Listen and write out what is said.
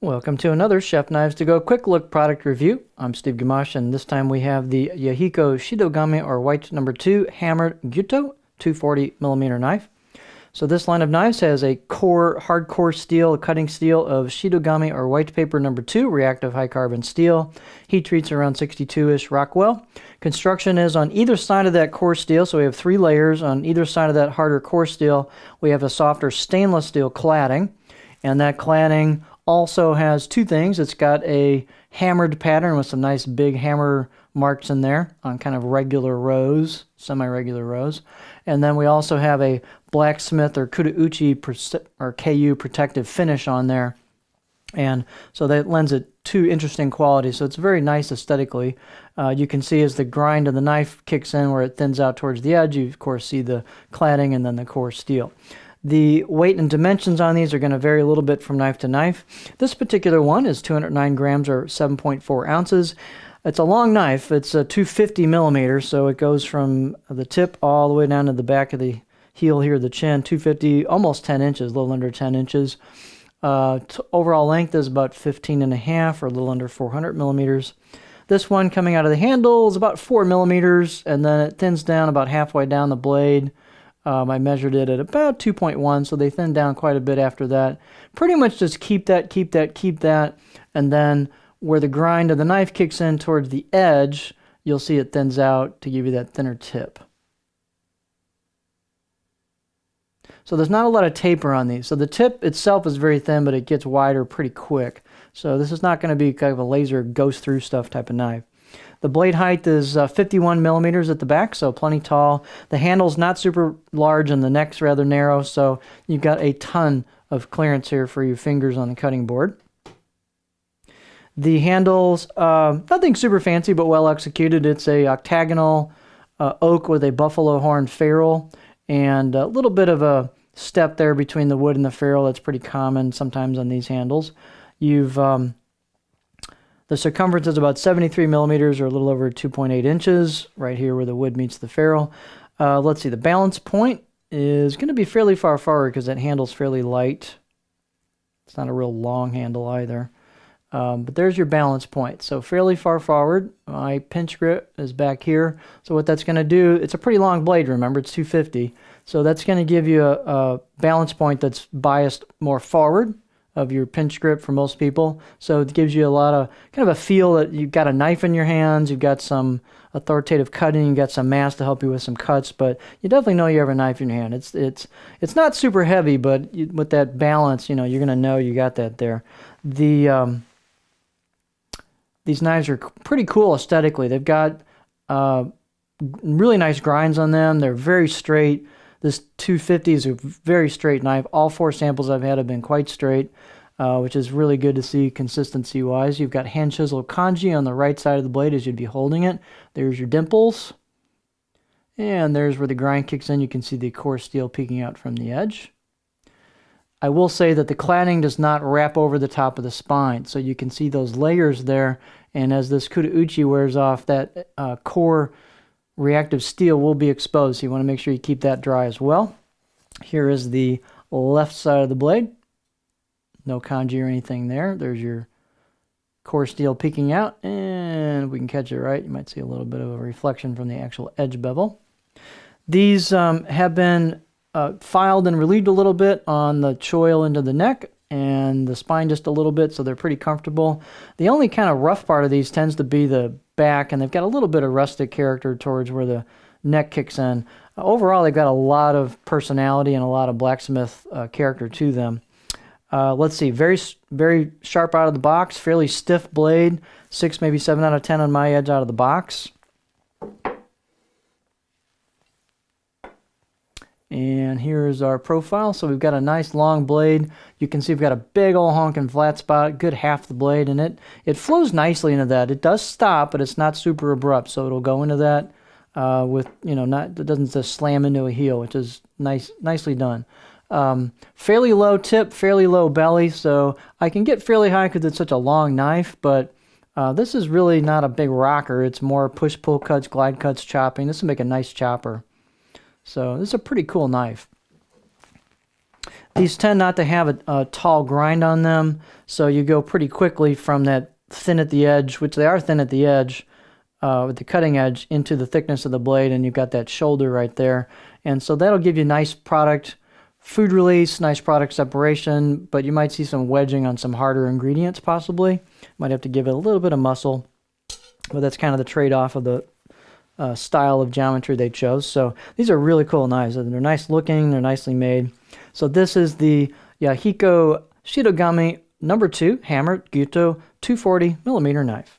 Welcome to another Chef Knives to Go quick look product review. I'm Steve Gamache, and this time we have the Yahiko Shidogami or white number 2 hammered Gyuto 240mm knife. So this line of knives has a hardcore steel, cutting steel of Shidogami or white paper number 2 reactive high carbon steel. Heat treats around 62-ish Rockwell. Construction is on either side of that core steel, so we have 3 layers. On either side of that harder core steel, we have a softer stainless steel cladding, and that cladding also has 2 things. It's got a hammered pattern with some nice big hammer marks in there on kind of regular rows, semi-regular rows. And then we also have a blacksmith or kudauchi or KU protective finish on there. And so that lends it 2 interesting qualities. So it's very nice aesthetically. You can see as the grind of the knife kicks in where it thins out towards the edge, you of course see the cladding and then the core steel. The weight and dimensions on these are going to vary a little bit from knife to knife. This particular one is 209 grams or 7.4 ounces. It's a long knife. It's a 250 millimeters, so it goes from the tip all the way down to the back of the heel here, the chin, 250, almost 10 inches, a little under 10 inches. Overall length is about 15 and a half or a little under 400 millimeters. This one coming out of the handle is about 4 millimeters, and then it thins down about halfway down the blade. I measured it at about 2.1, so they thin down quite a bit after that. Pretty much just keep that, and then where the grind of the knife kicks in towards the edge, you'll see it thins out to give you that thinner tip. So there's not a lot of taper on these. So the tip itself is very thin, but it gets wider pretty quick. So this is not going to be kind of a laser goes through stuff type of knife. The blade height is 51 millimeters at the back, so plenty tall. The handle's not super large and the neck's rather narrow, so you've got a ton of clearance here for your fingers on the cutting board. The handle's nothing super fancy, but well executed. It's a octagonal oak with a buffalo horn ferrule and a little bit of a step there between the wood and the ferrule. That's pretty common sometimes on these handles. The circumference is about 73 millimeters or a little over 2.8 inches, right here where the wood meets the ferrule. Let's see, the balance point is going to be fairly far forward because that handle's fairly light. It's not a real long handle either. But there's your balance point. So fairly far forward. My pinch grip is back here. So what that's going to do, it's a pretty long blade, remember, it's 250. So that's going to give you a balance point that's biased more forward of your pinch grip for most people. So it gives you a lot of kind of a feel that you've got a knife in your hands, you've got some authoritative cutting, you've got some mass to help you with some cuts, but you definitely know you have a knife in your hand. It's not super heavy, but with that balance, you know, you're going to know you got that there. These knives are pretty cool aesthetically. They've got really nice grinds on them. They're very straight. This 250 is a very straight knife. All 4 samples I've had have been quite straight, which is really good to see consistency-wise. You've got hand chisel kanji on the right side of the blade as you'd be holding it. There's your dimples. And there's where the grind kicks in. You can see the core steel peeking out from the edge. I will say that the cladding does not wrap over the top of the spine, so you can see those layers there. And as this kudauchi wears off, that core reactive steel will be exposed, so you want to make sure you keep that dry as well. Here is the left side of the blade. No kanji or anything there. There's your core steel peeking out, and if we can catch it right, you might see a little bit of a reflection from the actual edge bevel. These have been filed and relieved a little bit on the choil into the neck and the spine just a little bit, so they're pretty comfortable. The only kind of rough part of these tends to be the back, and they've got a little bit of rustic character towards where the neck kicks in. Overall, they've got a lot of personality and a lot of blacksmith character to them. Let's see, very sharp out of the box, fairly stiff blade, 6, maybe 7 out of 10 on my edge out of the box. And here is our profile. So we've got a nice long blade. You can see we've got a big old honking flat spot, good half the blade, and it flows nicely into that. It does stop, but it's not super abrupt, so it'll go into that with, you know, it doesn't just slam into a heel, which is nicely done. Fairly low tip, fairly low belly, so I can get fairly high because it's such a long knife, but this is really not a big rocker. It's more push-pull cuts, glide cuts, chopping. This will make a nice chopper. So this is a pretty cool knife. These tend not to have a tall grind on them, so you go pretty quickly from that thin at the edge, which they are thin at the edge, with the cutting edge, into the thickness of the blade, and you've got that shoulder right there. And so that'll give you nice product food release, nice product separation, but you might see some wedging on some harder ingredients possibly. Might have to give it a little bit of muscle, but that's kind of the trade-off of the style of geometry they chose. So these are really cool knives. They're nice looking, they're nicely made. So this is the Yahiko Shidogami #2 hammered Gyuto 240mm knife.